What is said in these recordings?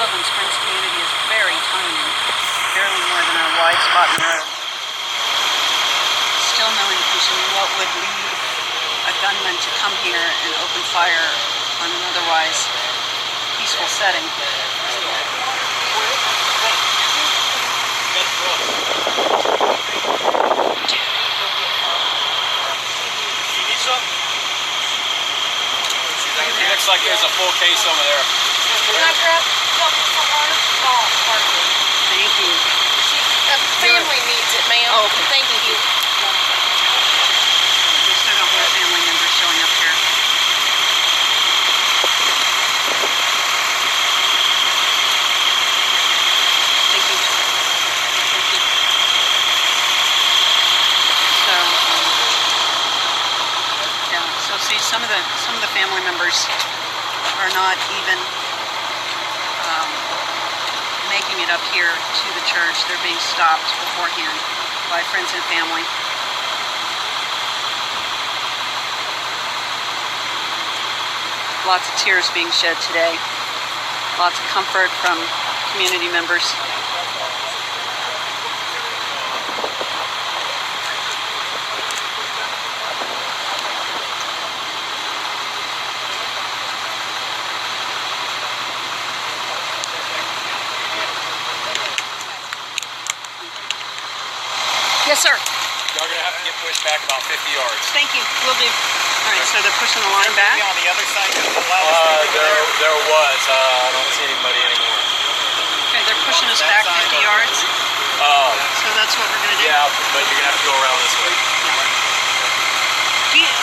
Sutherland Springs community is very tiny, barely more than a wide spot in the road. Still no indication what would lead a gunman to come here and open fire on an otherwise peaceful setting. It looks like there's a full case over there. Can I grab something from her? Oh, hardly. Thank you. A family needs it, ma'am. Oh, okay. Thank you. We still got more family members showing up here. Thank you. Thank you. So, yeah. So see, some of the family members are not even making it up here to the church. They're being stopped beforehand by friends and family. Lots of tears being shed today. Lots of comfort from community members. Yes, sir. Y'all gonna have to get pushed back about 50 yards. Thank you. Will do. All right, so they're pushing the line back. On the other side, there was. I don't see anybody anymore. Okay, they're pushing us back 50 yards. So that's what we're going to do. Yeah, but you're gonna have to go around this way.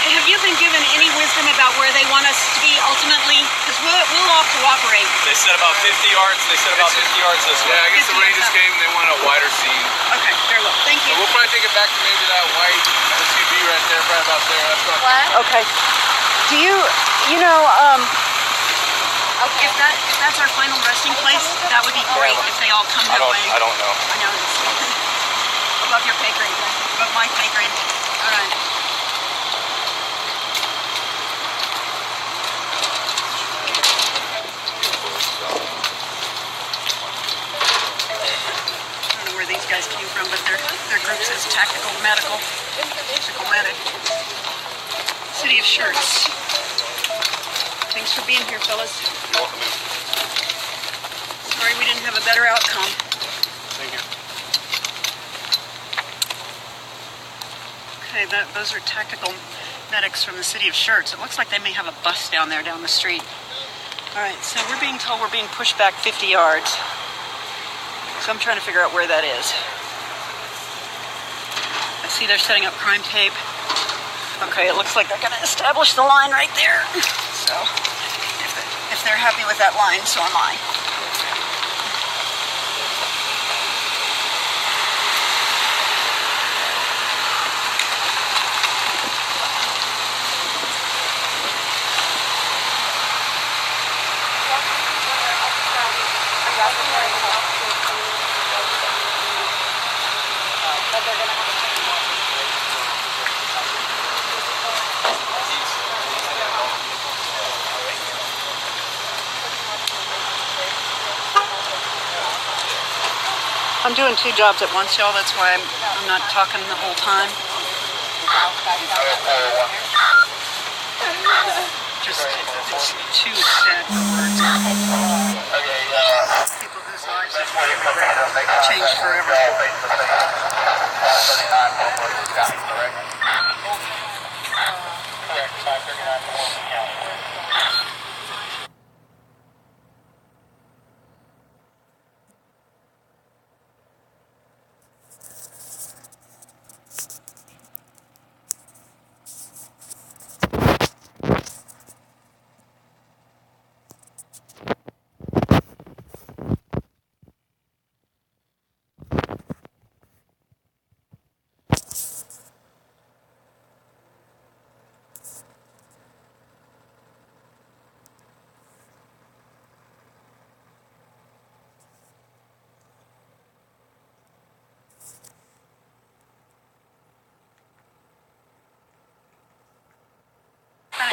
Have you been given any wisdom about where they want us to be ultimately? Because we'll all cooperate. They said about 50 yards. They said about 50 yards this way. Yeah, I guess the Rangers came and they want a wider scene. Okay, very well. Thank you. We'll probably take it back to maybe that white SUV right there, right about there. That's not What? Okay. Do you know, Okay. if that's our final resting place, that would be great if they all come that way. I don't know. I know it's above your pay grade, above my pay grade. All right. I don't know where these guys came from, but their group says Tactical Medic. City of Shirts. Thanks for being here, fellas. You're welcome. Sorry we didn't have a better outcome. Thank you. Okay, those are Tactical Medics from the City of Shirts. It looks like they may have a bus down there down the street. All right, so we're being told we're being pushed back 50 yards. So I'm trying to figure out where that is. I see they're setting up crime tape. Okay, it looks like they're going to establish the line right there. So if they're happy with that line, so am I. I'm doing two jobs at once, y'all. That's why I'm not talking the whole time. Just, it's too sad for words. People whose lives have changed forever.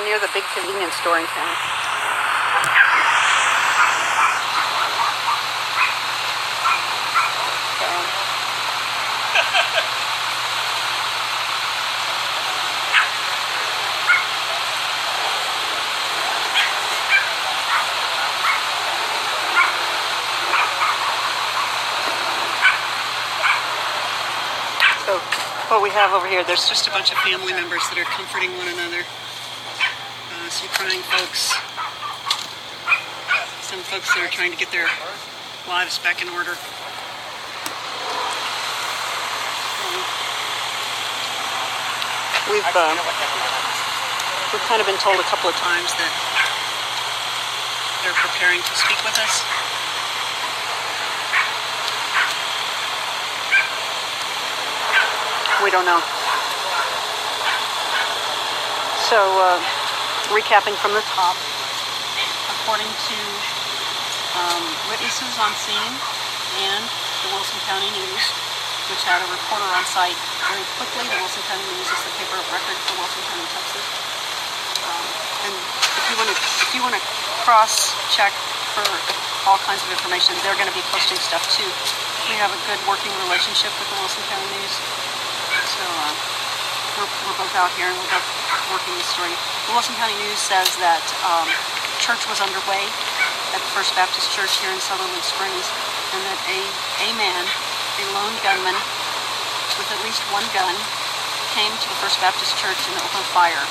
Near the big convenience store in town. So what we have over here, there's just a bunch of family members that are comforting one another. Some crying folks. Some folks that are trying to get their lives back in order. We've kind of been told a couple of times that they're preparing to speak with us. We don't know. So, recapping from the top, according to witnesses on scene and the Wilson County News, which had a reporter on site very quickly. The Wilson County News is the paper of record for Wilson County, Texas. And if you want to cross-check for all kinds of information, they're going to be posting stuff too. We have a good working relationship with the Wilson County News. So we're both out here and we're both working the story. The Wilson County News says that church was underway at the First Baptist Church here in Sutherland Springs, and that a man, a lone gunman with at least one gun, came to the First Baptist Church and opened fire.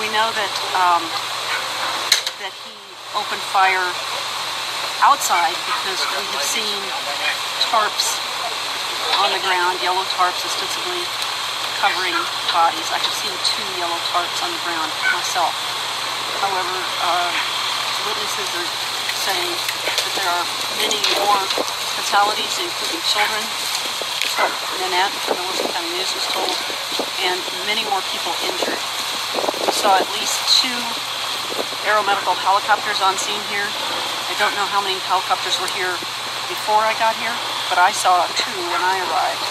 We know that that he opened fire outside because we have seen tarps on the ground, yellow tarps ostensibly covering bodies. I have seen 2 yellow tarps on the ground myself. However, witnesses are saying that there are many more fatalities, including children. So Nanette from the Wilson County News was told, and many more people injured. We saw at least 2 aeromedical helicopters on scene here. I don't know how many helicopters were here before I got here, but I saw 2 when I arrived.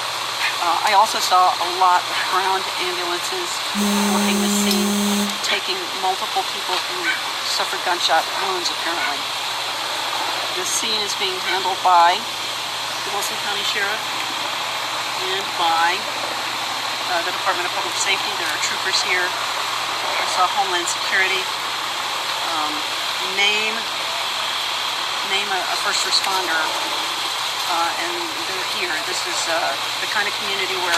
I also saw a lot of ground ambulances working the scene, taking multiple people who suffered gunshot wounds, apparently. The scene is being handled by the Wilson County Sheriff and by the Department of Public Safety. There are troopers here. I saw Homeland Security. Name a first responder, and they're here. This is the kind of community where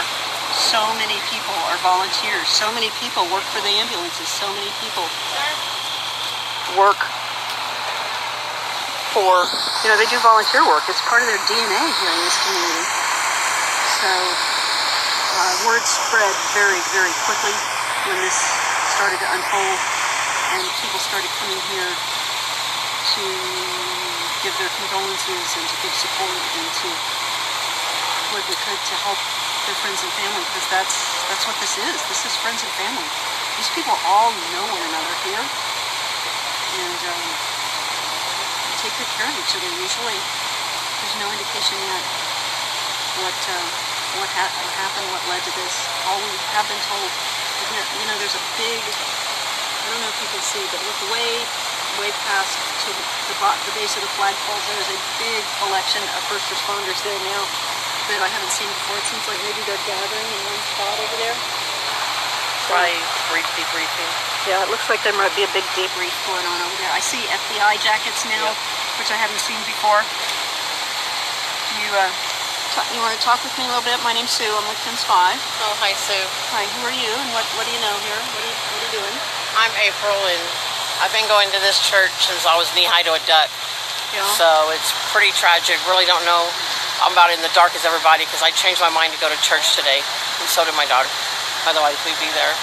so many people are volunteers. So many people work for the ambulances. So many people work for, they do volunteer work. It's part of their DNA here in this community. So word spread very, very quickly when this started to unfold, and people started coming here to give their condolences and to give support and to what they could to help their friends and family, because that's what this is. This is friends and family. These people all know one another here, and they take good care of each other. Usually, there's no indication yet what happened, what led to this. All we have been told is that, there's a big, I don't know if you can see, but look way past to the base of the flagpoles. There's a big collection of first responders there now that I haven't seen before. It seems like maybe they're gathering in one spot over there. Probably debriefing. Yeah, it looks like there might be a big debrief going on over there. I see FBI jackets now, which I haven't seen before. You want to talk with me a little bit? My name's Sue. I'm with 10's 5. Oh, hi, Sue. Hi, who are you, and what do you know here? What are you doing? I'm April, and I've been going to this church since I was knee-high to a duck. Yeah. So it's pretty tragic. Really don't know. I'm about in the dark as everybody because I changed my mind to go to church today, and so did my daughter. Otherwise, we'd be there.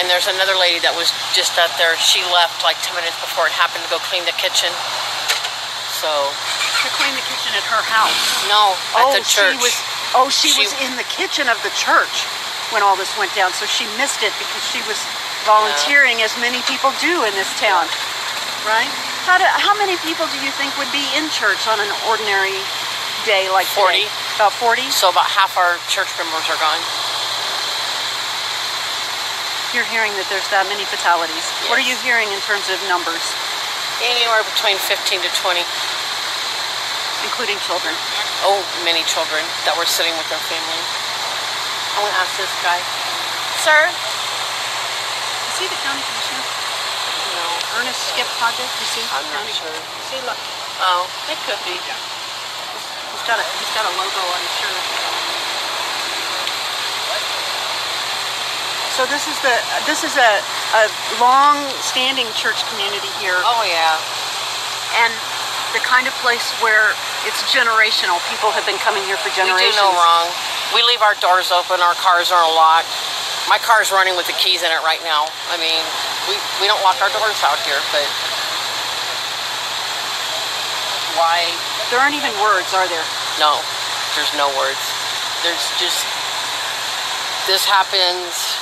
And there's another lady that was just out there. She left like 10 minutes before it happened to go clean the kitchen. So. To clean the kitchen at her house? No, at the church. She was in the kitchen of the church when all this went down, so she missed it because she was volunteering, as many people do in this town, right? How many people do you think would be in church on an ordinary day like 40. Today? About 40? So about half our church members are gone. You're hearing that there's that many fatalities. Yes. What are you hearing in terms of numbers? Anywhere between 15 to 20. Including children? Oh, many children that were sitting with their family. I'm going to ask this guy. Sir? Is he the county commissioner? No. Ernest Skip Project, you see? I'm not sure. See, look. Oh, it could be. He's He's got a logo on his shirt. So this is a long-standing church community here, Oh yeah. and the kind of place where it's generational. People have been coming here for We do generations. no wrong. We leave our doors open. Our cars aren't locked. My car's running with the keys in it right now. I mean, we don't lock our doors out here, but why? There aren't even words, are there? No, there's no words. There's just, this happens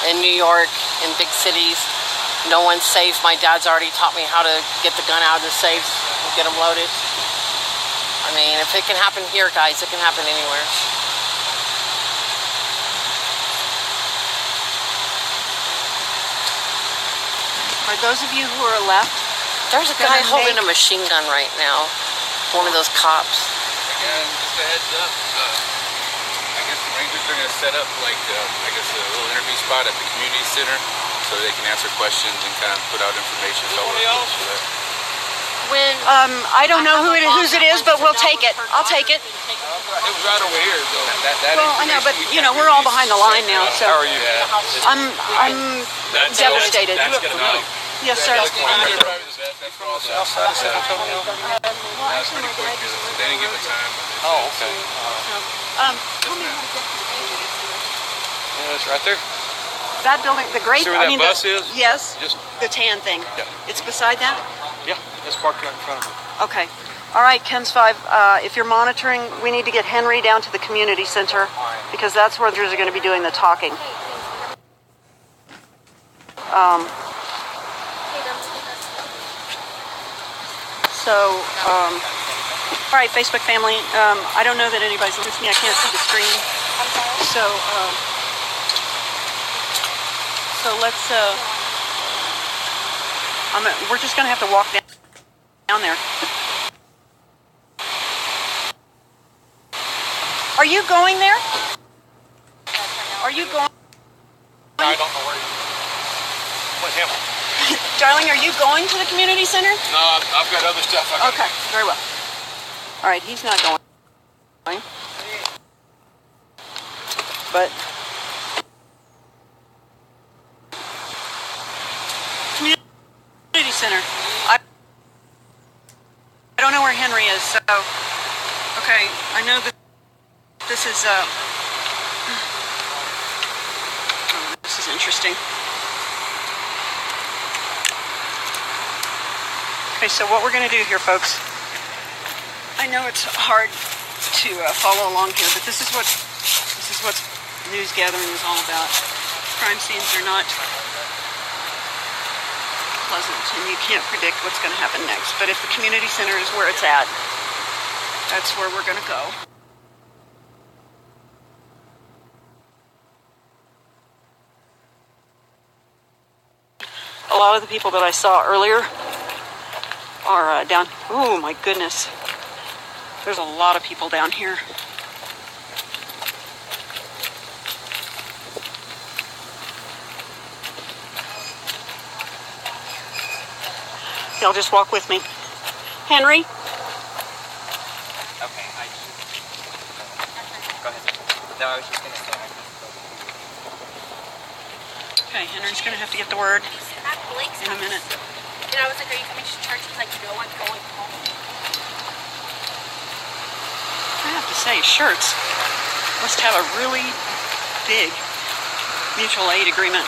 in New York, in big cities. No one's safe. My dad's already taught me how to get the gun out of the safes and get them loaded. I mean, if it can happen here, guys, it can happen anywhere. For those of you who are left, There's a guy holding a machine gun right now. One of those cops. Again, just a heads up. I guess the Rangers are going to set up like a little interview spot at the community center so they can answer questions and kind of put out information. So When I don't know whose it is, but we'll take it. I'll take it. it was right over here, though. That Well, I know, but we're all behind the line now, so How are you? I'm devastated. That's good enough. Yes, sir. That's all the South side of San Antonio? That's pretty quick. They didn't give it time. Oh, okay. Tell me how to get to the community center. Yeah, it's right there. That building, the great. See where that bus is? Yes. Just The tan thing. Yeah. It's beside that. yeah, it's parked right in front of me. Okay. All right, Ken's 5. If you're monitoring, we need to get Henry down to the community center because that's where they're going to be doing the talking. All right, Facebook family. I don't know that anybody's listening. I can't see the screen. So let's. We're just going to have to walk down there. Are you going there? Are you going? I don't know where you What him? Darling, are you going to the community center? No, I've got other stuff. Okay, very well. All right, he's not going. But community center. I don't know where Henry is, so okay. I know that this is this is interesting. Okay, so what we're going to do here, folks, I know it's hard to follow along here, but this is what news gathering is all about. Crime scenes are not pleasant, and you can't predict what's going to happen next. But if the community center is where it's at, that's where we're going to go. A lot of the people that I saw earlier are down. Oh my goodness. There's a lot of people down here. Y'all just walk with me. Henry? Okay, go ahead. No, I was just going to say. Okay, Henry's going to have to get the word At Blake's in a house. minute. And I was like, are you coming to church? He's like, no, I'm going home. I have to say, shirts must have a really big mutual aid agreement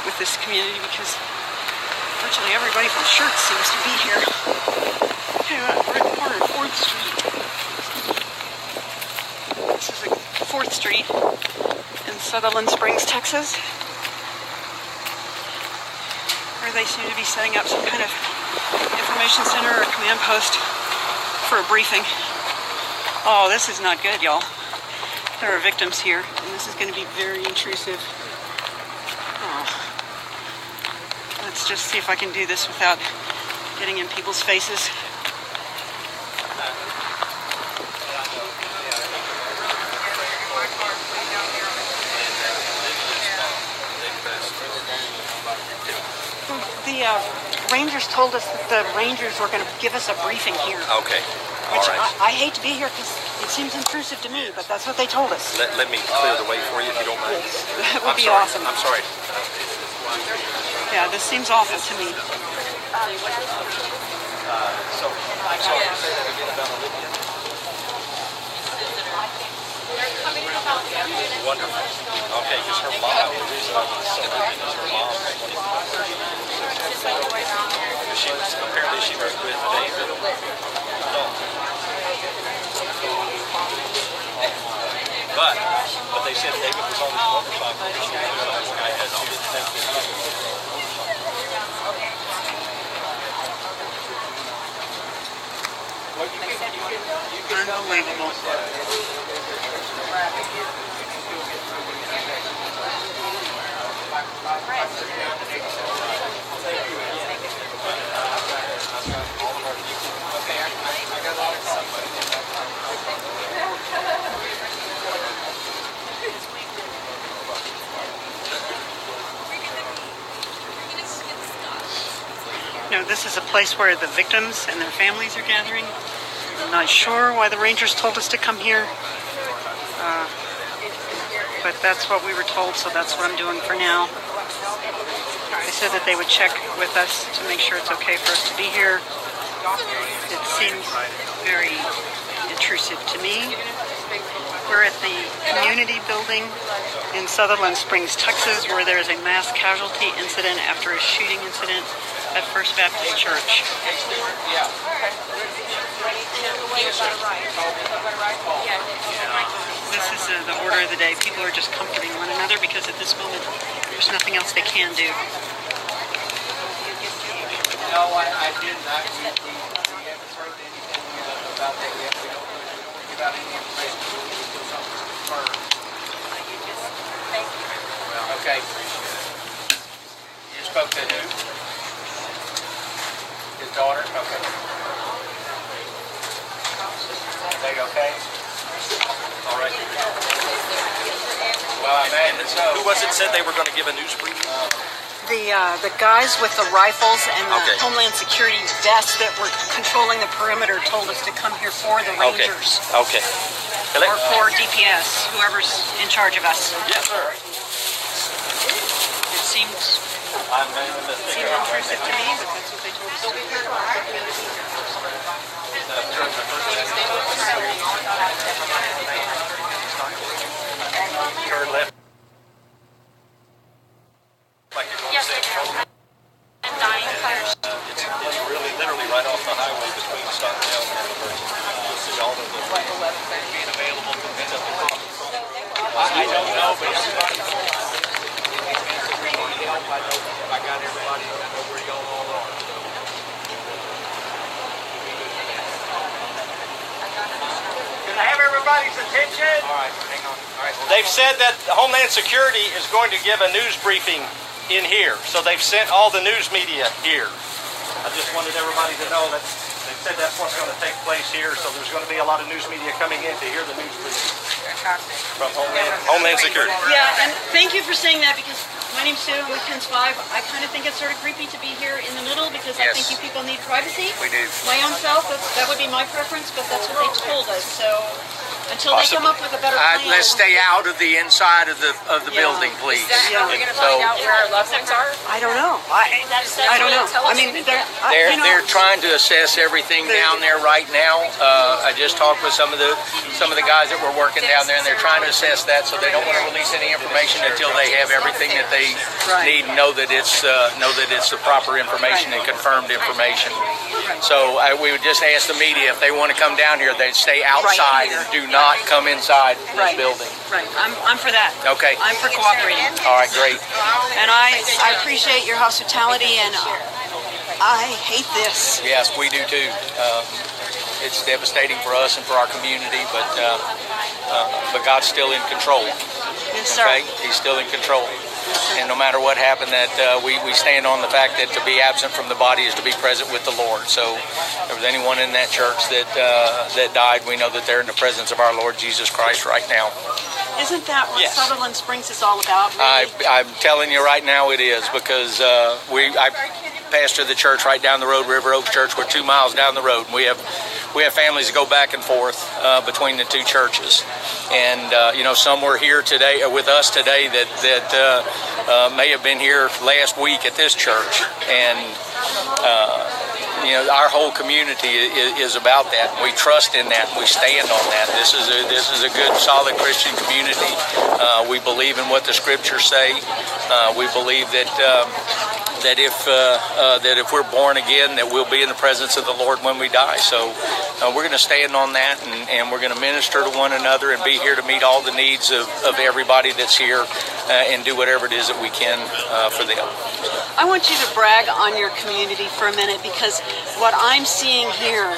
with this community because virtually everybody from Shirts seems to be here. Okay, we're at the corner of 4th Street. This is 4th Street in Sutherland Springs, Texas, where they seem to be setting up some kind of information center or command post for a briefing. Oh, this is not good, y'all. There are victims here, and this is going to be very intrusive. Oh. Let's just see if I can do this without getting in people's faces. The Rangers told us that the Rangers were going to give us a briefing here. Okay. Which All right. I hate to be here because it seems intrusive to me, but that's what they told us. Let me clear the way for you if you don't mind. That would I'm be sorry. awesome. I'm sorry. Yeah, this seems awful to me. So, I'm sorry to say that again about Olivia. Wonderful. Okay, because her mom, the reason I was so happy is her mom was one of the she was apparently she was with David. But they said David was on his motorcycle. I had she didn't think that he Unbelievable. No, this is a place where the victims and their families are gathering. I'm not sure why the Rangers told us to come here, but that's what we were told, so that's what I'm doing for now. They said that they would check with us to make sure it's okay for us to be here. It seems very intrusive to me. We're at the community building in Sutherland Springs, Texas, where there is a mass casualty incident after a shooting incident at First Baptist Church. This is the order of the day. People are just comforting one another because at this moment there's nothing else they can do. No, I didn't. We haven't heard anything about that yet. We don't give out any information. Okay. You spoke to who? His daughter? Okay. They okay? All right. Well, I imagine so. Who was it said they were going to give a news briefing? The guys with the rifles and the Okay. Homeland Security vests that were controlling the perimeter told us to come here for the Okay. Rangers. Okay. Or for DPS, whoever's in charge of us. Yes, sir. It seems intrusive to me, but that's what they told us to do. Turn left. Like you're going to say, And dying fires. it's really literally right off the highway between Stockdale and University. You'll see all of the being available. I don't know, but everybody knows. I got everybody. I know where y'all all are. Can I have everybody's attention? All right, hang on. All right. They've said that Homeland Security is going to give a news briefing in here. So they've sent all the news media here. I just wanted everybody to know that they said that's what's going to take place here. So there's going to be a lot of news media coming in to hear the news briefing from Homeland Security. Yeah, and thank you for saying that because my name's Sue, I'm with Pins 5. I kind of think it's sort of creepy to be here in the middle because I think you people need privacy. We do. My own self, that would be my preference, but that's what they told us. So until they come up with a better plan. Let's stay out of the inside of the building, please. Yeah. We're going to find out where our loved ones are. I don't know. I don't know. I mean, They're trying to assess everything down there right now. I just talked with some of the guys that were working down there, and they're trying to assess that, so they don't want to release any information until they have everything that they need. Know that it's the proper information and confirmed information. So we would just ask the media if they want to come down here, they stay outside and do not come inside this building. Right. I'm for that. Okay. I'm for cooperating. All right, great. And I appreciate your hospitality, and I hate this. Yes, we do too. It's devastating for us and for our community, but God's still in control. Yes, sir. Okay, He's still in control. And no matter what happened, that we stand on the fact that to be absent from the body is to be present with the Lord. So if there was anyone in that church that died, we know that they're in the presence of our Lord Jesus Christ right now. Isn't that what Yes. Sutherland Springs is all about, really? I'm telling you right now it is, because I pastor the church right down the road, River Oak Church. We're 2 miles down the road. We have we have families that go back and forth between the two churches, and some were here today with us today that may have been here last week at this church, and our whole community is about that. We trust in that. We stand on that. This is a good, solid Christian community. We believe in what the scriptures say. We believe that if we're born again, that we'll be in the presence of the Lord when we die. So we're going to stand on that, and we're going to minister to one another and be here to meet all the needs of everybody that's here and do whatever it is that we can for them. I want you to brag on your community for a minute, because what I'm seeing here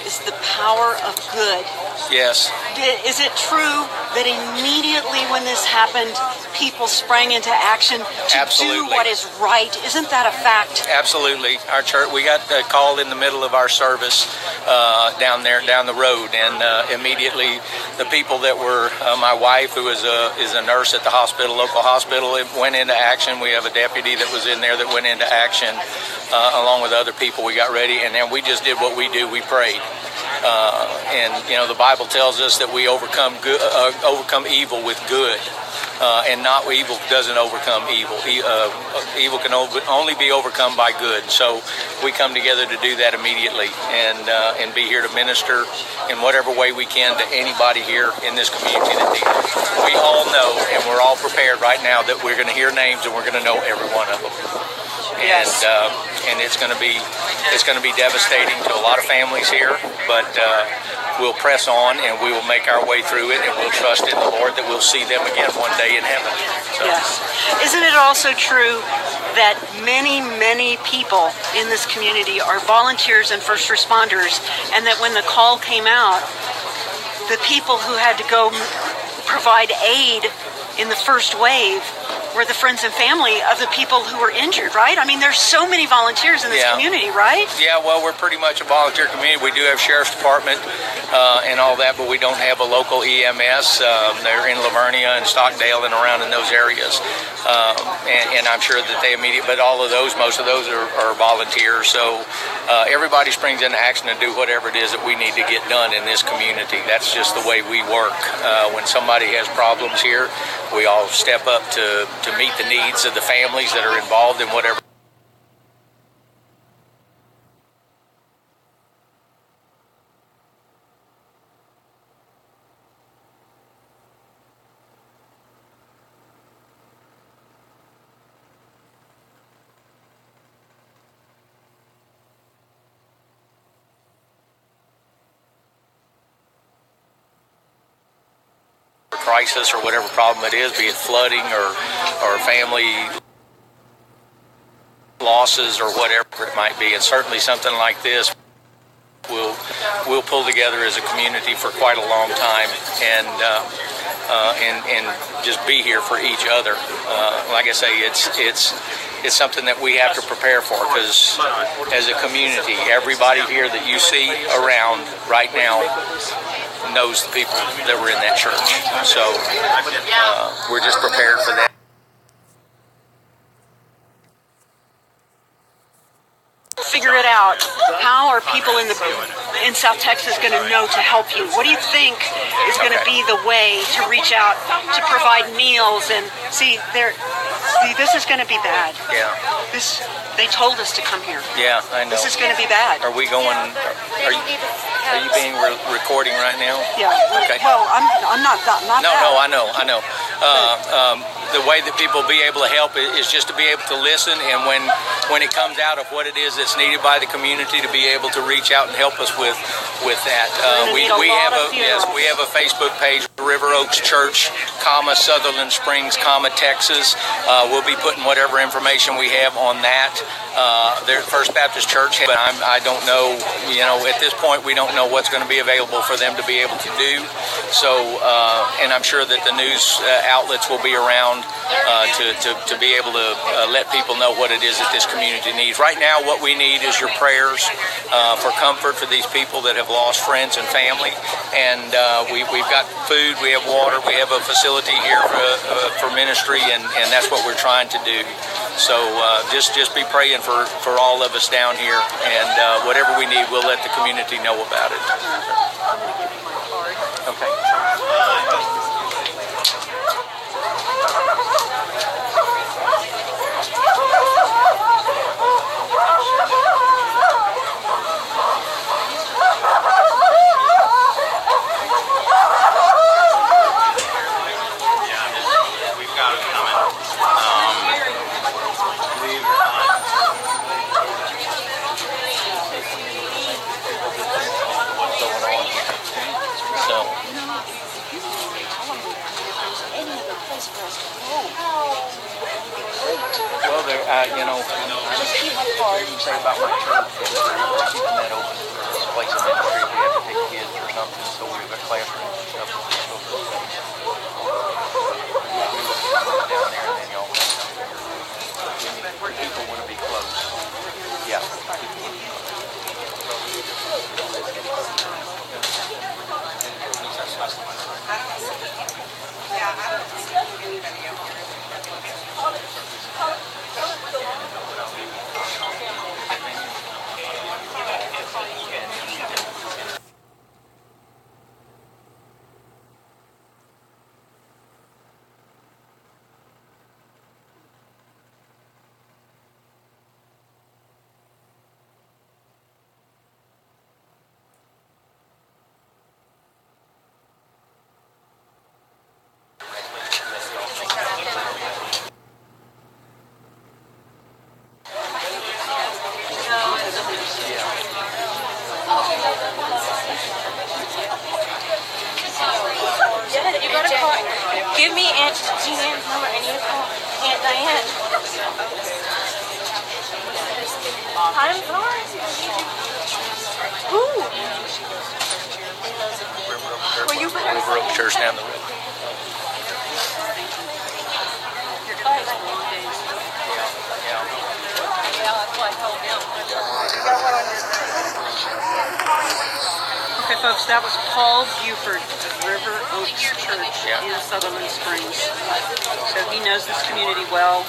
is the power of good. Yes. Is it true that immediately when this happened, people sprang into action to Absolutely. do what is right? Isn't that a fact? Absolutely. Our church, we got called in the middle of our service down the road, and immediately the people that were my wife, who is a nurse at the local hospital, went into action. We have a deputy that was in there that went into action along with other people. We got ready, and then we just did what we do. We prayed. And the Bible tells us that we overcome evil with good, and not evil doesn't overcome evil. Evil can only be overcome by good. So we come together to do that immediately, and be here to minister in whatever way we can to anybody here in this community that needs it. We all know, and we're all prepared right now, that we're going to hear names and we're going to know every one of them. Yes. And it's going to be devastating to a lot of families here, but we'll press on and we will make our way through it, and we'll trust in the Lord that we'll see them again one day in heaven. So. Yes. Isn't it also true that many, many people in this community are volunteers and first responders, and that when the call came out, the people who had to go provide aid in the first wave were the friends and family of the people who were injured, right? I mean, there's so many volunteers in this community, right? Yeah, well, we're pretty much a volunteer community. We do have Sheriff's Department and all that, but we don't have a local EMS. They're in Lavernia and Stockdale and around in those areas. And I'm sure that but all of those, most of those are volunteers. So everybody springs into action to do whatever it is that we need to get done in this community. That's just the way we work. When somebody has problems here, we all step up to meet the needs of the families that are involved in whatever. Crisis or whatever problem it is, be it flooding or family losses or whatever it might be, and certainly something like this we'll pull together as a community for quite a long time and just be here for each other. Like I say, it's something that we have to prepare for, because as a community, everybody here that you see around right now knows the people that were in that church. So we're just prepared for that. Figure it out. How are people in South Texas going to know to help you? What do you think is going to be the way to reach out to provide meals? And see, this is going to be bad. Yeah. They told us to come here. Yeah, I know. This is going to be bad. Are we going? Are you being recording right now? Yeah. Okay. Well, I'm not. No, I know. The way that people will be able to help is just to be able to listen, and when it comes out of what it is that's needed by the community, to be able to reach out and help us with that. We have a Facebook page, River Oaks Church, Sutherland Springs, Texas. We'll be putting whatever information we have on that. There's First Baptist Church, but I don't know. At this point, we don't know what's going to be available for them to be able to do. So, and I'm sure that the news outlets will be around around to be able to let people know what it is that this community needs. Right now, what we need is your prayers for comfort for these people that have lost friends and family. And we've got food, we have water, we have a facility here for ministry, and that's what we're trying to do. So just be praying for all of us down here, and whatever we need, we'll let the community know about it. Okay. We've got it coming. Well, there, you say about my church, keeping that open for this place of ministry. We have to take kids or something, so we have a classroom and stuff. Down there, and then y'all people want to be close. Yeah. You gotta call. Give me Aunt Jean's number. I need to call Aunt Diane. I'm sorry. Ooh. River Oak Church down the road. Okay, folks, that was Paul Buford of River Oaks Church in Sutherland Springs. So he knows this community well.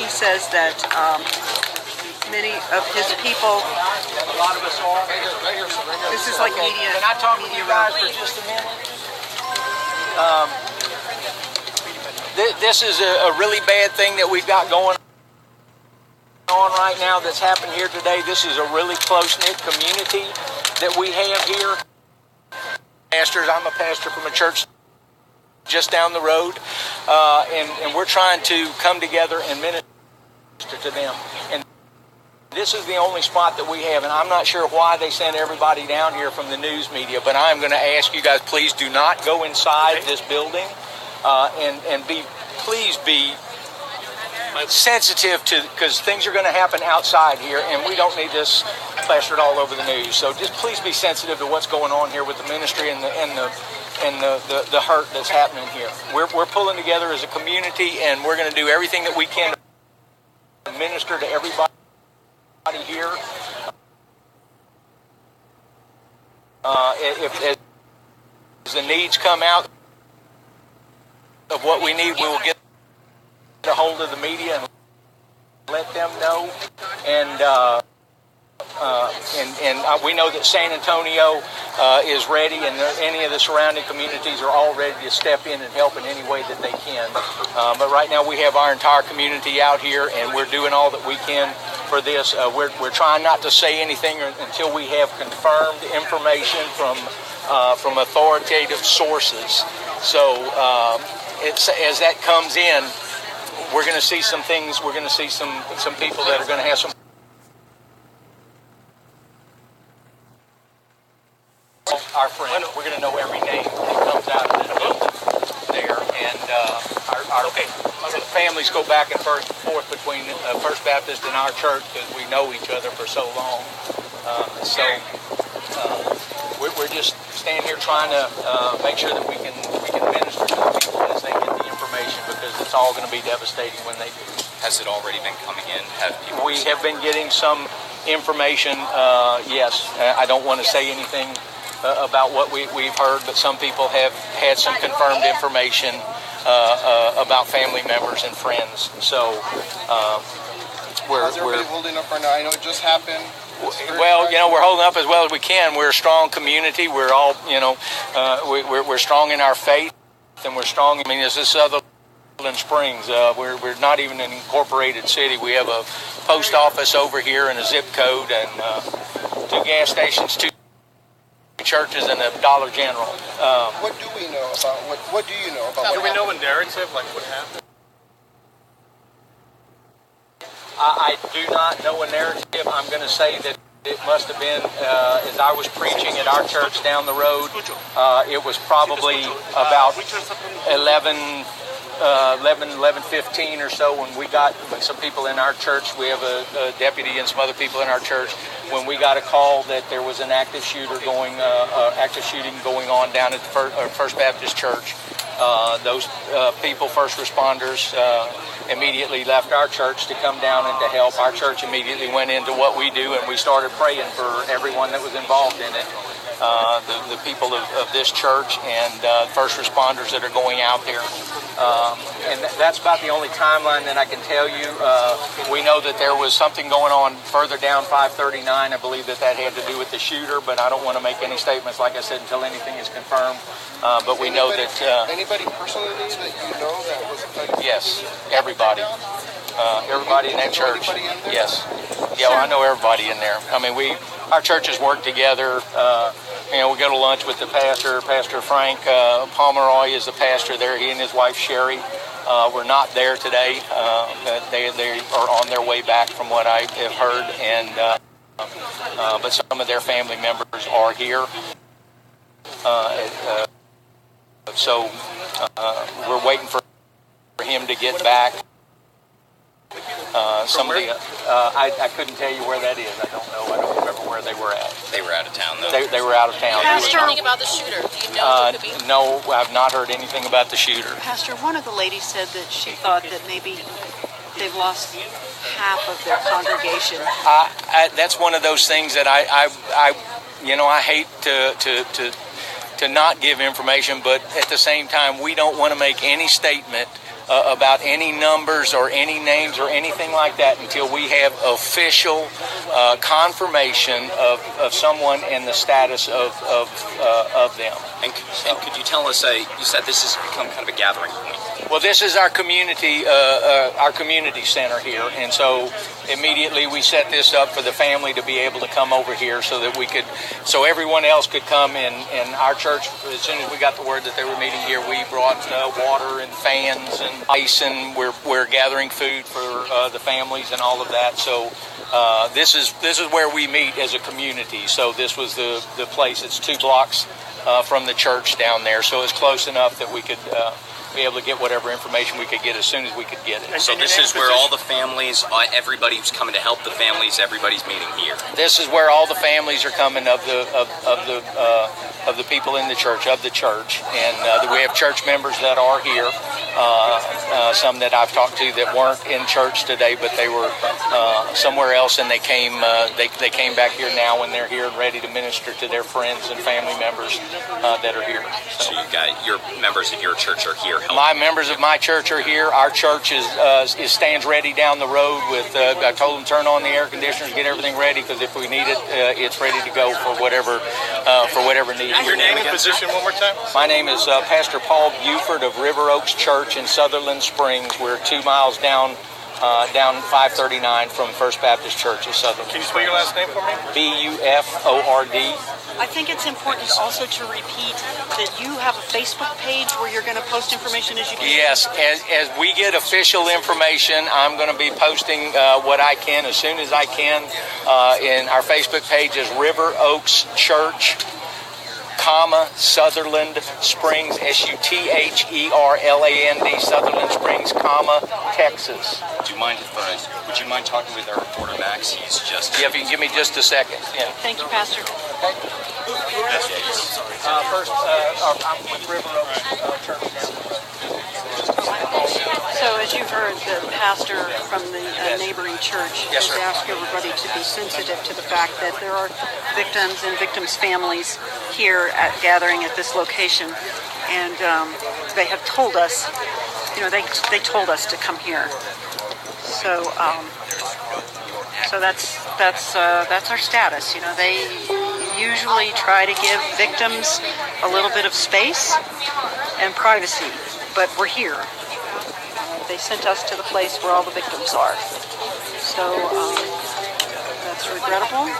He says that many of his people. A lot of us are. This is like media. Can I talk with you guys for just a minute? This is a really bad thing that we've got going on right now that's happened here today. This is a really close-knit community that we have here. Pastors, I'm a pastor from a church just down the road, and we're trying to come together and minister to them. And this is the only spot that we have, and I'm not sure why they sent everybody down here from the news media, but I'm going to ask you guys, please do not go inside this building, and please be sensitive to, because things are going to happen outside here, and we don't need this plastered all over the news. So just please be sensitive to what's going on here with the ministry and the hurt that's happening here. We're pulling together as a community, and we're going to do everything that we can to minister to everybody here. If the needs come out of what we need, we will get a hold of the media and let them know. And we know that San Antonio is ready, and any of the surrounding communities are all ready to step in and help in any way that they can. But right now we have our entire community out here, and we're doing all that we can for this. We're trying not to say anything until we have confirmed information from authoritative sources. So as that comes in, we're going to see some things. We're going to see some people that are going to have some. Our friend, we're going to know every name that comes out of this building there, and our families go back and forth between First Baptist and our church because we know each other for so long. We're just standing here trying to make sure that we can minister to the people as they get the information. because it's all going to be devastating when they do. Has it already been coming in? Have people We have been getting some information, yes. I don't want to say anything about what we've heard, but some people have had some confirmed information about family members and friends. So how's everybody holding up right now? I know it just happened. Well, we're holding up as well as we can. We're a strong community. We're all, we're strong in our faith, and we're strong. I mean, this is Sutherland Springs. We're not even an incorporated city. We have a post office over here and a zip code, and 2 gas stations, 2 churches, and a Dollar General. What do we know about what do you know about? Do we know a narrative, like what happened? I do not know a narrative. I'm going to say that it must have been, as I was preaching at our church down the road, it was probably about 11:15 or so when we got some people in our church. We have a deputy and some other people in our church. When we got a call that there was an active shooting going on down at the First Baptist Church, those people, first responders, immediately left our church to come down and to help. Our church immediately went into what we do, and we started praying for everyone that was involved in it. The people of this church and first responders that are going out there. And that's about the only timeline that I can tell you. We know that there was something going on further down 539. I believe that had to do with the shooter, but I don't want to make any statements, like I said, until anything is confirmed. But we know that... anybody personally that you know that was affected? Yes, everybody. Everybody in that church. Yes. Yeah, well, I know everybody in there. I mean, our churches work together. We go to lunch with the pastor, Pastor Frank Pomeroy is the pastor there. He and his wife Sherry were not there today. They are on their way back, from what I have heard, and but some of their family members are here. So we're waiting for him to get back. Some of the I couldn't tell you where that is. I don't know. I don't remember where they were at. They were out of town, though. They were out of town. Pastor, anything about the shooter? Do you know who it could be? No, I've not heard anything about the shooter. Pastor, one of the ladies said that she thought that maybe they've lost half of their congregation. That's one of those things that I hate to not give information, but at the same time, we don't want to make any statement about any numbers or any names or anything like that until we have official confirmation of someone and the status of them. And could you tell us, you said this has become kind of a gathering point. Well, this is our community center here, and so immediately we set this up for the family to be able to come over here so everyone else could come in. And our church, as soon as we got the word that they were meeting here, we brought water and fans and ice, and we're gathering food for the families and all of that. So this is where we meet as a community. So this was the place. It's 2 blocks from the church down there, so it's close enough that we could be able to get whatever information we could get as soon as we could get it. So this is where all the families, everybody who's coming to help the families, everybody's meeting here. This is where all the families are coming of the people in the church, and we have church members that are here. Some that I've talked to that weren't in church today, but they were somewhere else, and they came back here now, and they're here and ready to minister to their friends and family members that are here. So you got your members of your church are here. My members of my church are here. Our church stands ready down the road with. I told them turn on the air conditioners, get everything ready, because if we need it, it's ready to go for whatever need. Your name and position one more time. My name is Pastor Paul Buford of River Oaks Church in Sutherland Springs. We're 2 miles down 539 from First Baptist Church in Sutherland. Can you spell your last name for me? Buford. I think it's important also to repeat that you have a Facebook page where you're going to post information as you can. Yes, as we get official information, I'm going to be posting what I can as soon as I can. In our Facebook page is River Oaks Church, Sutherland Springs, Sutherland, Sutherland Springs, Texas. Would you mind talking with our reporter Max? He's just... Yeah, if you can give me just a second. Yeah. Thank you, Pastor. Okay. First, I'm with River Oaks Church. So as you heard, the pastor from the neighboring church Yes, has sir. asked everybody to be sensitive to the fact that there are victims and victims' families here gathering at this location, and they have told us, they told us to come here. So so that's our status. They usually try to give victims a little bit of space and privacy, but we're here. They sent us to the place where all the victims are. So that's regrettable.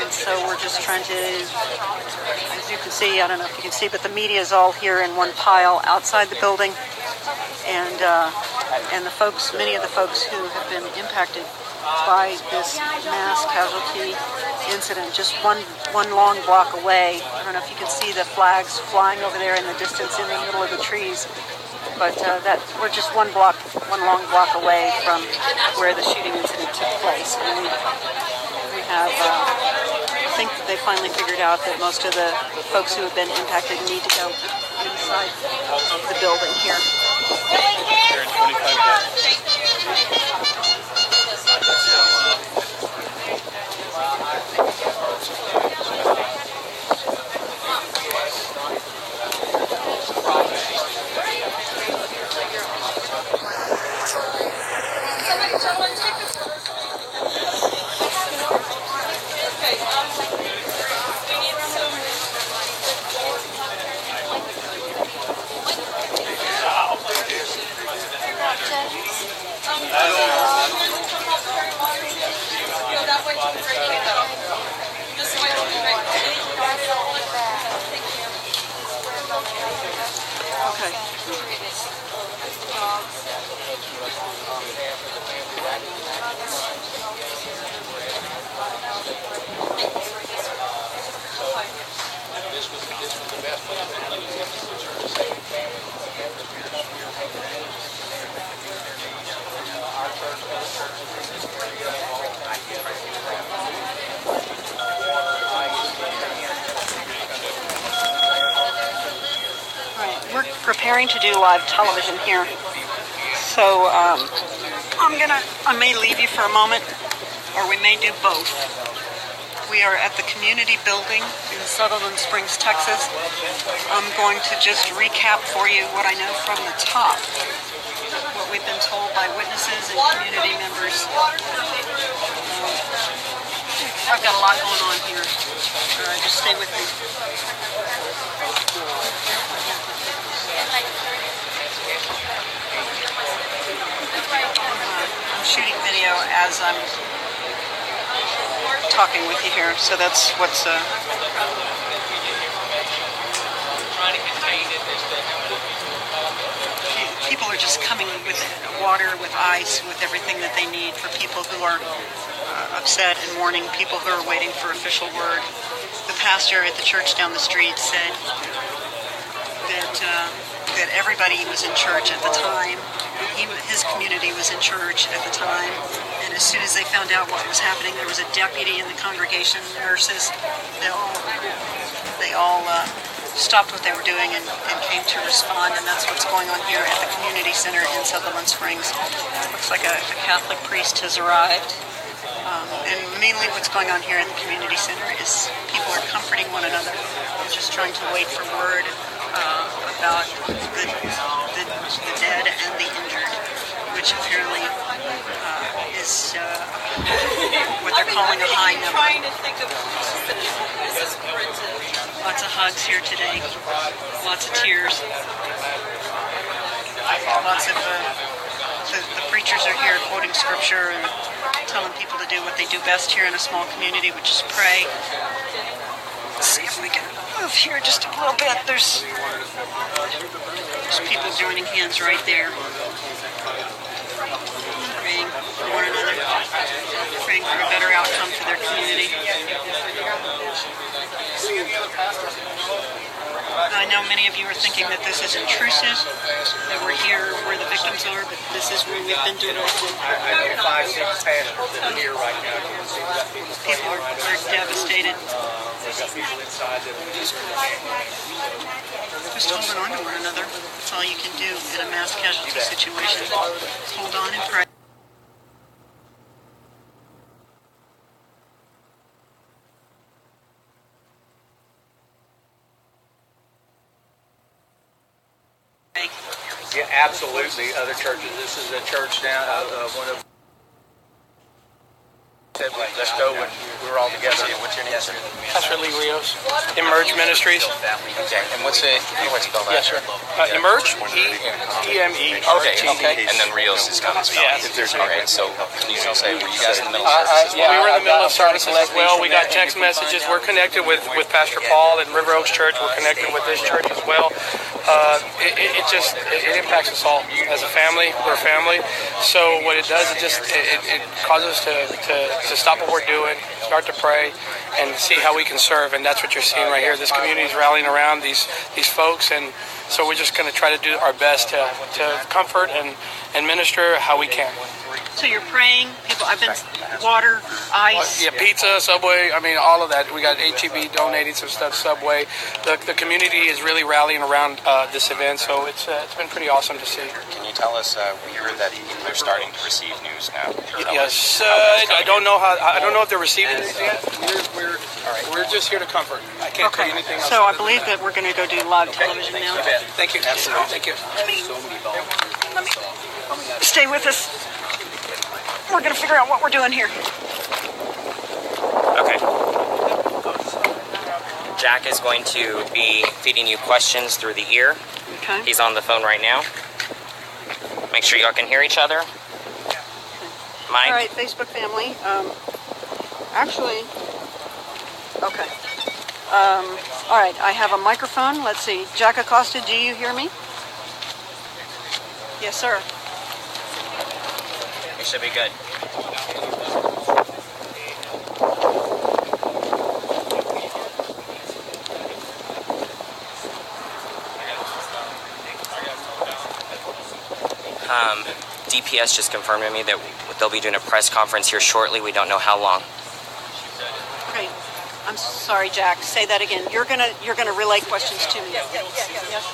And so we're just trying to, as you can see, I don't know if you can see, but the media is all here in one pile outside the building. And the folks, many of the folks who have been impacted by this mass casualty incident, just one long block away. I don't know if you can see the flags flying over there in the distance in the middle of the trees. But we're just one long block away from where the shooting incident took place. And we have, I think they finally figured out that most of the folks who have been impacted need to go inside the building here. Okay. We're preparing to do live television here. So I may leave you for a moment, or we may do both. We are at the community building in Sutherland Springs, Texas. I'm going to just recap for you what I know from the top, what we've been told by witnesses and community members. I've got a lot going on here. Just stay with me. I'm shooting video as I'm talking with you here, so that's what's people are just coming with water, with ice, with everything that they need for people who are upset and mourning, people who are waiting for official word. The pastor at the church down the street said that everybody was in church at the time. His community was in church at the time, and as soon as they found out what was happening, there was a deputy in the congregation, nurses. They all stopped what they were doing and came to respond, and that's what's going on here at the community center in Sutherland Springs. Looks like a Catholic priest has arrived. And mainly what's going on here at the community center is people are comforting one another and just trying to wait for word about the dead and the injured, which apparently is what they're calling a high number. Lots of hugs here today, lots of tears, lots of the preachers are here quoting scripture and telling people to do what they do best here in a small community, which is pray. Let's see if we can move here just a little bit. There's people joining hands right there, praying for one another, praying for a better outcome for their community. I know many of you are thinking that this is intrusive, that we're here where the victims are, but this is where we've been doing it. I know 5, 6 pastors that are here right now. People are devastated. got people inside that are just Just holding on to one another. That's all you can do in a mass casualty situation. Hold on and pray. Yeah, absolutely. Other churches. This is a church down, one of said, let's go, and we were all together. What's your name, sir? Pastor Lee Rios, Emerge Ministries. Okay, and what's it? How do I spell that? Yes, sir. Emerge, E-M-E. Okay, and then Rios is kind of spelled. Yes. Okay, so can you say, were you guys in the middle of services? We were in the middle of services as well. We got text messages. We're connected with Pastor Paul and River Oaks Church. We're connected with this church as well. It impacts us all as a family. We're a family. So what it does, it causes us to stop what we're doing, start to pray, and see how we can serve. And that's what you're seeing right here. This community is rallying around these folks, and so we're just going to try to do our best to comfort and minister how we can. So you're praying, people, I've been, water, ice. Yeah, pizza, Subway, I mean, all of that. We got HEB donating some stuff, Subway. The community is really rallying around this event, so it's been pretty awesome to see. Can you tell us, we heard that people are starting to receive news now. Yes, I don't know if they're receiving it yet. We're just here to comfort. I can't tell you anything else. So I believe that we're going to go do live television now. Thank you. Absolutely. Thank you. Let me stay with us. We're going to figure out what we're doing here. Okay. Jack is going to be feeding you questions through the ear. Okay. He's on the phone right now. Make sure y'all can hear each other. Mike? All right, Facebook family. Actually, okay. All right, I have a microphone. Let's see. Jack Acosta, do you hear me? Yes, sir. You should be good. DPS just confirmed to me that they'll be doing a press conference here shortly. We don't know how long. Okay. I'm sorry, Jack. Say that again. You're gonna relay questions to me. Yes.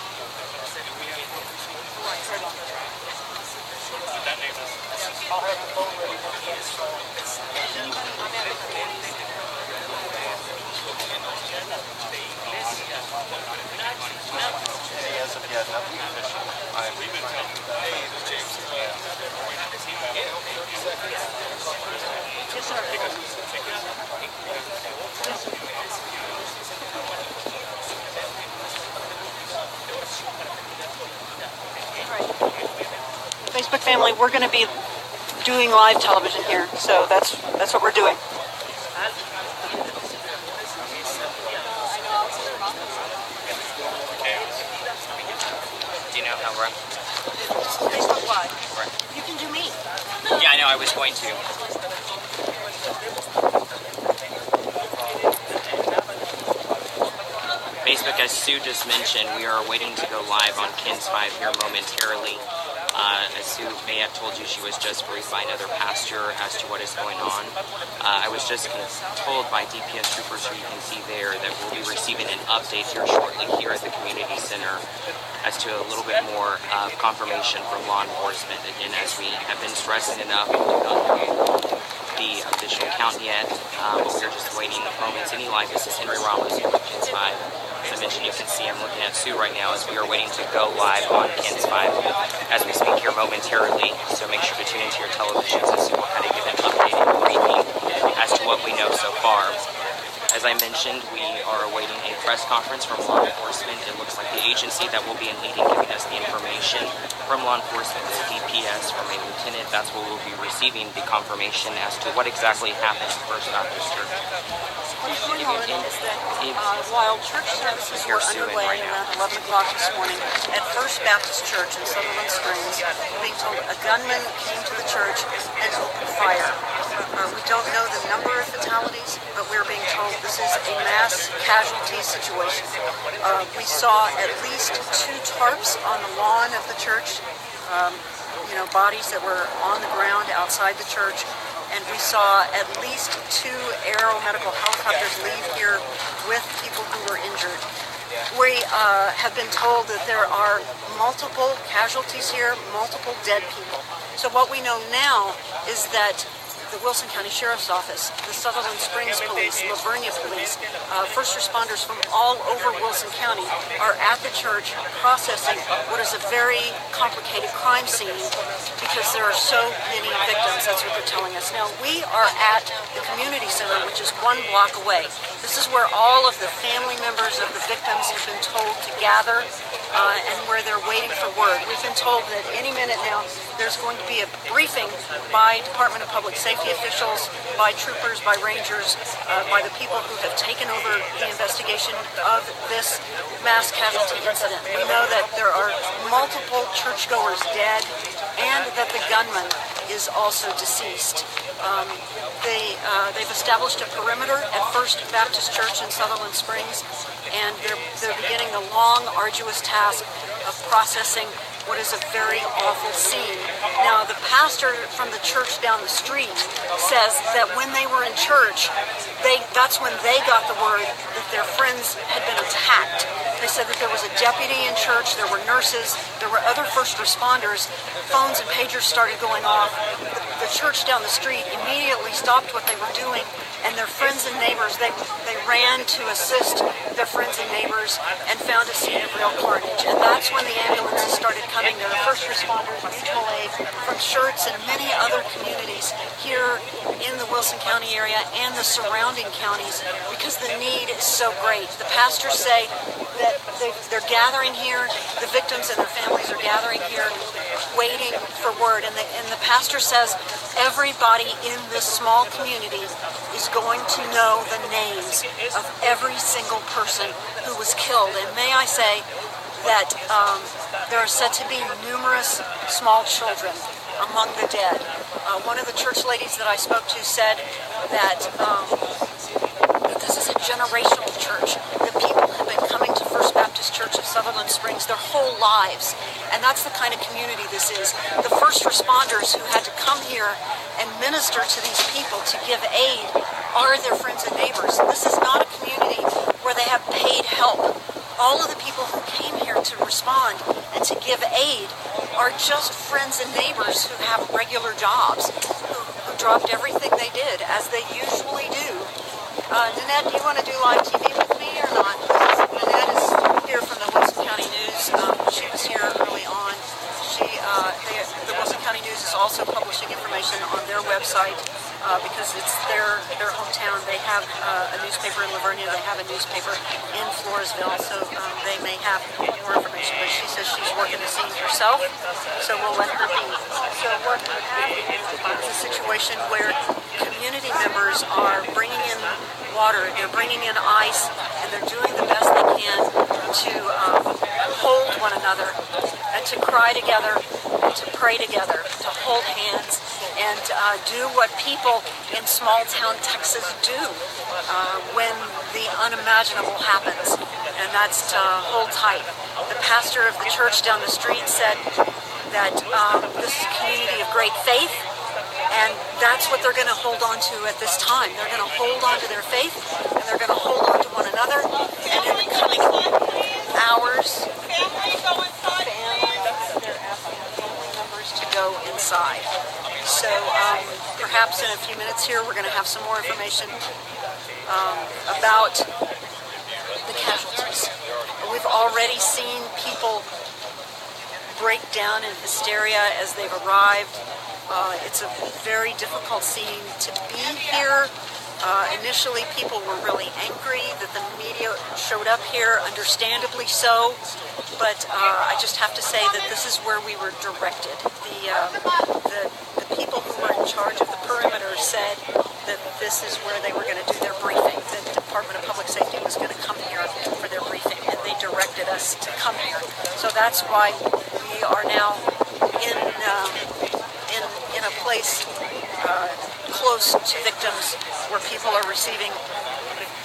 Facebook family, we're going to be doing live television here, so that's what we're doing. Do you know how we're... Facebook Live. Right. You can do me. Yeah, I know. I was going to. Facebook, as Sue just mentioned, we are waiting to go live on KINS 5 here momentarily. As Sue may have told you, she was just briefed by another pastor as to what is going on. I was just told by DPS troopers, who you can see there, that we'll be receiving an update here shortly here at the community center as to a little bit more confirmation from law enforcement. Again, as we have been stressing enough, we don't know the official count yet, but we're just waiting moments. Any live, this is Henry Ramos here with KINS 5. As I mentioned, you can see I'm looking at Sue right now as we are waiting to go live on KINS 5 as we speak here momentarily. So make sure to tune into your televisions as Sue will kind of give an updated briefing as to what we know so far. As I mentioned, we are awaiting a press conference from law enforcement. It looks like the agency that will be in leading giving us the information from law enforcement is DPS from a lieutenant. That's where we'll be receiving the confirmation as to what exactly happened at First Baptist Church. What's going on is that while church services were underway around 11 o'clock this morning at First Baptist Church in Sutherland Spring, we're being told a gunman came to the church and opened fire. We don't know the number of fatalities, but we're being told this is a mass casualty situation. We saw at least 2 tarps on the lawn of the church, bodies that were on the ground outside the church. And we saw at least 2 aero medical helicopters leave here with people who were injured. We have been told that there are multiple casualties here, multiple dead people. So what we know now is that the Wilson County Sheriff's Office, the Sutherland Springs Police, La Vernia Police, first responders from all over Wilson County are at the church processing what is a very complicated crime scene because there are so many victims. That's what they're telling us. Now, we are at the community center, which is 1 block away. This is where all of the family members of the victims have been told to gather and where they're waiting for word. We've been told that any minute now there's going to be a briefing by Department of Public Safety officials, by troopers, by rangers, by the people who have taken over the investigation of this mass casualty incident. We know that there are multiple churchgoers dead and that the gunman is also deceased. They've established a perimeter at First Baptist Church in Sutherland Springs, and they're beginning the long, arduous task of processing what is a very awful scene. Now, the pastor from the church down the street says that when they were in church, that's when they got the word that their friends had been attacked. They said that there was a deputy in church, there were nurses, there were other first responders. Phones and pagers started going off. The church down the street immediately stopped what they were doing, and their friends and neighbors, they ran to assist their friends and neighbors and found a scene of real carnage. And that's when the ambulances started coming. There were first responders, mutual aid from Schertz and many other communities here in the Wilson County area and the surrounding counties because the need is so great. The pastors say that they're gathering here, the victims and their families are gathering here waiting for word. And the pastor says everybody in this small community is going to know the names of every single person who was killed. And may I say that there are said to be numerous small children among the dead. One of the church ladies that I spoke to said that this is a generational church. The people have been coming to First Baptist Church of Sutherland Springs their whole lives, and that's the kind of community this is. The first responders who had to come here and minister to these people to give aid are their friends and neighbors. This is not a community where they have paid help. All of the people who came here to respond and to give aid are just friends and neighbors who have regular jobs, who dropped everything they did, as they usually do. Nanette, do you want to do live TV with me or not? Nanette is here from the Wilson County News. She was here early on. The Wilson County News is also publishing information on their website because it's their hometown. They have a newspaper in La Vernia. They have a newspaper in Floresville, so they may have more information. But she says she's working the scene herself, so we'll let her be. So what we have is a situation where community members are bringing in water, they're bringing in ice, and they're doing the best they can to hold one another and to cry together and to pray together, to hold hands and do what people in small town Texas do when the unimaginable happens, and that's to hold tight. The pastor of the church down the street said that this is a community of great faith, and that's what they're going to hold on to at this time. They're going to hold on to their faith, and they're going to hold on to one another, and in the coming hours, families, they're asking family members to go inside. So perhaps in a few minutes here, we're going to have some more information about the casualties. We've already seen people break down in hysteria as they've arrived. It's a very difficult scene to be here. Initially, people were really angry that the media showed up here, understandably so. But I just have to say that this is where we were directed. The people who were in charge of the perimeter said that this is where they were going to do their briefing. The Department of Public Safety was going to come here for their briefing, and they directed us to come here. So that's why we are now in a place close to victims where people are receiving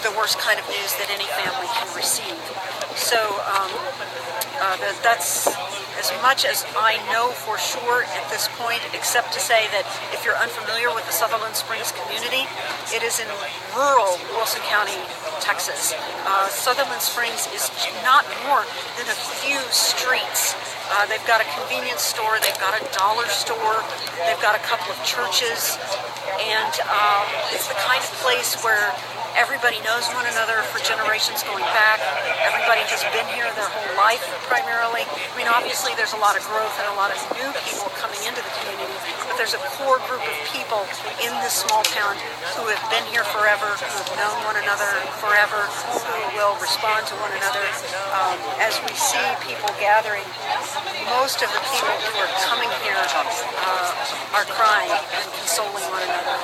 the worst kind of news that any family can receive. So that's as much as I know for sure at this point, except to say that if you're unfamiliar with the Sutherland Springs community, it is in rural Wilson County, Texas. Sutherland Springs is not more than a few streets. They've got a convenience store, they've got a dollar store, they've got a couple of churches, and it's the kind of place where everybody knows one another for generations going back. Everybody has been here their whole life, primarily. I mean, obviously there's a lot of growth and a lot of new people coming into the community, but there's a core group of people in this small town who have been here forever, who have known one another forever, who will respond to one another. As we see people gathering, most of the people who are coming here are crying and consoling one another.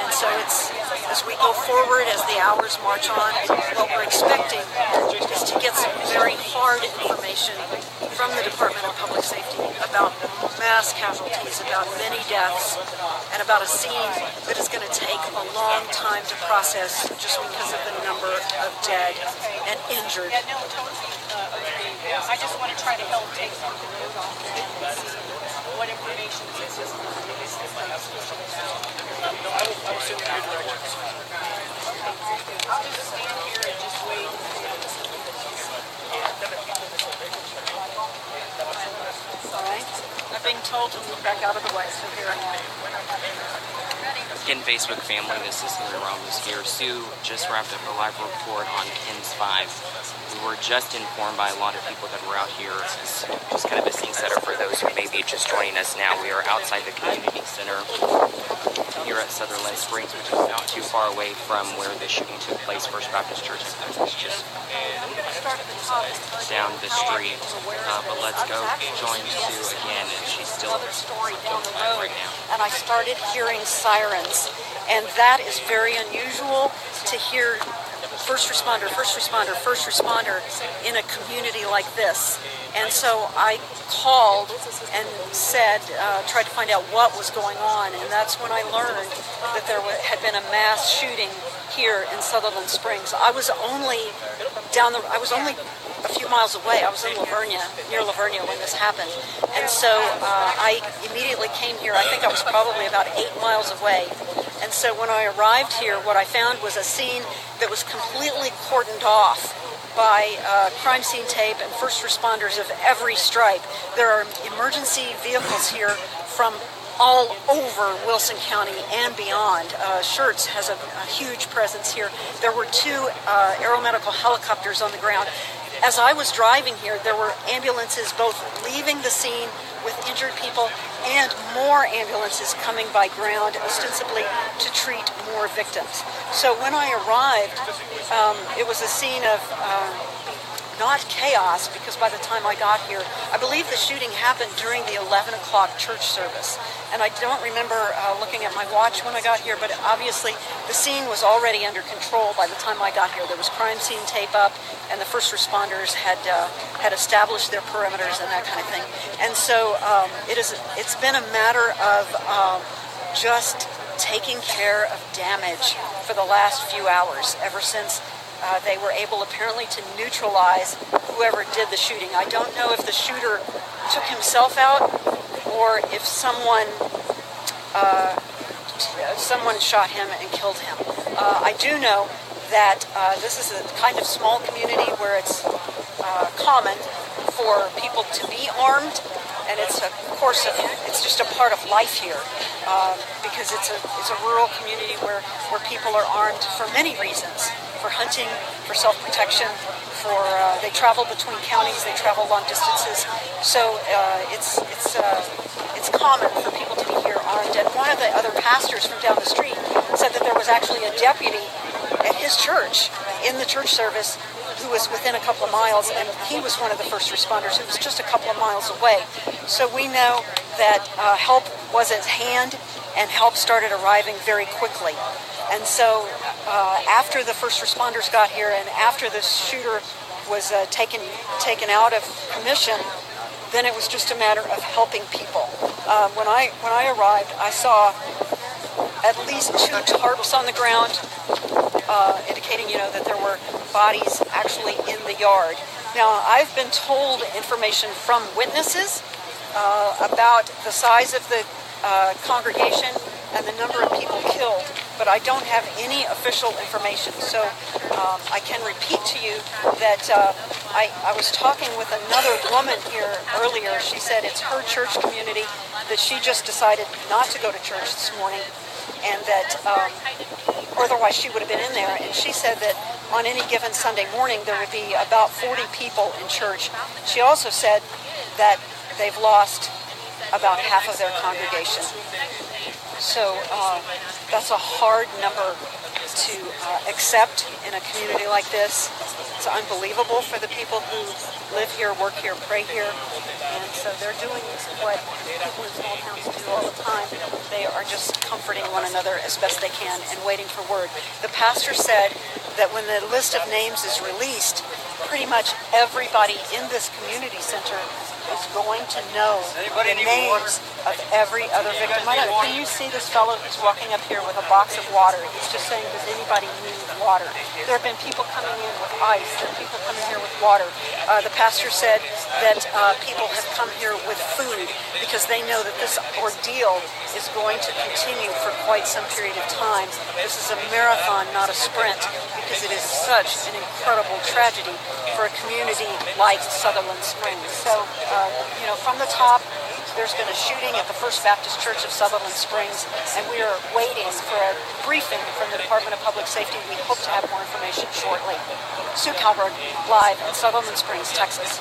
And so it's, as we go forward, as the hours march on, what we're expecting is to get some very hard information from the Department of Public Safety about mass casualties, about many deaths, and about a scene that is going to take a long time to process just because of the number of dead and injured. I just want to try to help take some of the load off that and see what information is just I'll just stand here and just wait. All right. I'm being told to move back out of the way, so here I am. Again, Facebook family, this is Larry Ramos here. Sue just wrapped up a live report on KINS 5. We were just informed by a lot of people that were out here as just kind of a scene setter for those who may be just joining us now. We are outside the community center here at Sutherland Springs, which is not too far away from where the shooting took place. First Baptist Church is just down the street. But let's go join Sue again, and she's still right now. And I started hearing sirens, and that is very unusual to hear first responder in a community like this. And so I called and said, tried to find out what was going on, and that's when I learned that there had been a mass shooting here in Sutherland Springs. I was only a few miles away. I was in Lavernia, near Lavernia, when this happened. And so I immediately came here. I think I was probably about 8 miles away. And so when I arrived here, what I found was a scene that was completely cordoned off by crime scene tape and first responders of every stripe. There are emergency vehicles here from all over Wilson County and beyond. Schertz has a huge presence here. There were 2 aeromedical helicopters on the ground. As I was driving here, there were ambulances both leaving the scene with injured people and more ambulances coming by ground, ostensibly to treat more victims. So when I arrived, it was a scene of not chaos, because by the time I got here, I believe the shooting happened during the 11 o'clock church service. And I don't remember looking at my watch when I got here, but obviously the scene was already under control by the time I got here. There was crime scene tape up, and the first responders had established their perimeters and that kind of thing. And so it's been a matter of just taking care of damage for the last few hours, ever since they were able apparently to neutralize whoever did the shooting. I don't know if the shooter took himself out or if someone shot him and killed him. I do know that this is a kind of small community where it's common for people to be armed, and it's it's just a part of life here, because it's a rural community where people are armed for many reasons. For hunting, for self-protection, they travel between counties, they travel long distances. So it's common for people to be here armed. And one of the other pastors from down the street said that there was actually a deputy at his church in the church service who was within a couple of miles, and he was one of the first responders who was just a couple of miles away. So we know that help was at hand, and help started arriving very quickly. And so after the first responders got here and after the shooter was taken out of commission, then it was just a matter of helping people. When I arrived, I saw at least 2 tarps on the ground, indicating indicating, that there were bodies actually in the yard. Now, I've been told information from witnesses about the size of the congregation and the number of people killed, but I don't have any official information. So I can repeat to you that I was talking with another woman here earlier. She said it's her church community, that she just decided not to go to church this morning, and that otherwise she would have been in there. And she said that on any given Sunday morning there would be about 40 people in church. She also said that they've lost about half of their congregation. So that's a hard number to accept in a community like this. It's unbelievable for the people who live here, work here, pray here. And so they're doing what people in small towns do all the time. They are just comforting one another as best they can and waiting for word. The pastor said that when the list of names is released, pretty much everybody in this community center is going to know the names of every other victim. Can you see this fellow who's walking up here with a box of water? He's just saying, does anybody need water? There have been people coming in with ice. There are people coming here with water. The pastor said that people have come here with food because they know that this ordeal is going to continue for quite some period of time. This is a marathon, not a sprint, because it is such an incredible tragedy for a community like Sutherland Spring. So, from the top, there's been a shooting at the First Baptist Church of Sutherland Springs, and we are waiting for a briefing from the Department of Public Safety. We hope to have more information shortly. Sue Kalberg, live in Sutherland Springs, Texas.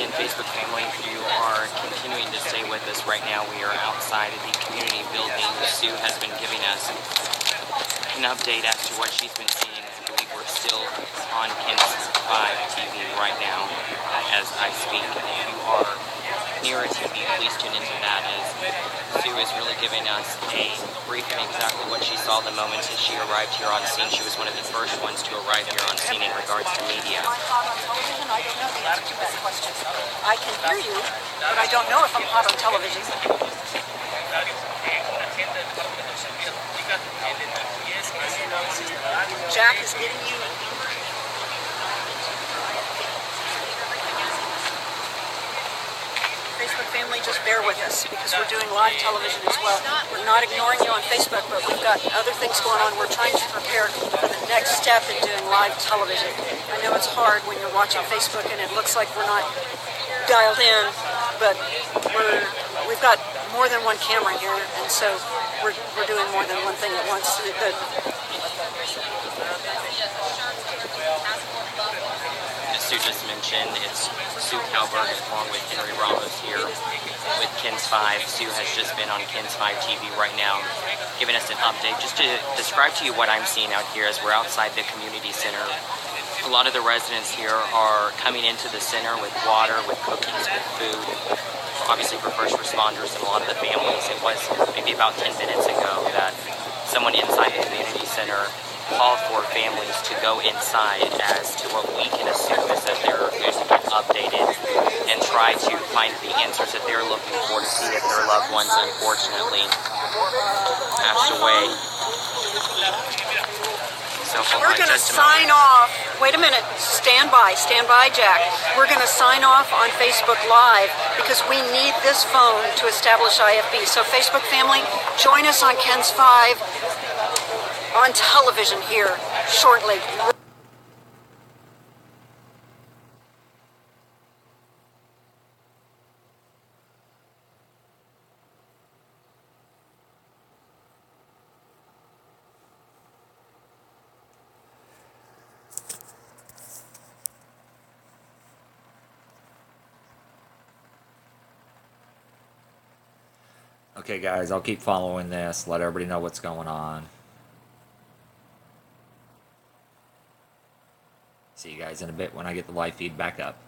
Again, Facebook family, if you are continuing to stay with us right now, we are outside of the community building. Sue has been giving us an update as to what she's been seeing. I believe we're still on KENS 5 TV right now as I speak. If you are near a TV, please tune into that, as Sue is really giving us a briefing exactly what she saw the moment as she arrived here on scene. She was one of the first ones to arrive here on scene in regards to media. Am I hot on television? I don't know the answer to that question. I can hear you, but I don't know if I'm hot on television. Jack is getting you. Facebook family, just bear with us because we're doing live television as well. We're not ignoring you on Facebook, but we've got other things going on. We're trying to prepare for the next step in doing live television. I know it's hard when you're watching Facebook and it looks like we're not dialed in, but we've got more than one camera here, and so we're doing more than one thing at once. As Sue just mentioned, it's Sue Kalberg along with Henry Ramos here with KENS 5. Sue has just been on KENS 5 TV right now, giving us an update. Just to describe to you what I'm seeing out here as we're outside the community center. A lot of the residents here are coming into the center with water, with cookies, with food. Obviously for first responders and a lot of the families. It was maybe about 10 minutes ago that someone inside the community center called for families to go inside, as to what we can assume is that they're going to get updated and try to find the answers that they're looking for to see if their loved ones unfortunately passed away. So we're going to sign off. Wait a minute. Stand by, Jack. We're going to sign off on Facebook Live because we need this phone to establish IFB. So Facebook family, join us on KENS 5 on television here shortly. Okay, guys, I'll keep following this, let everybody know what's going on. See you guys in a bit when I get the live feed back up.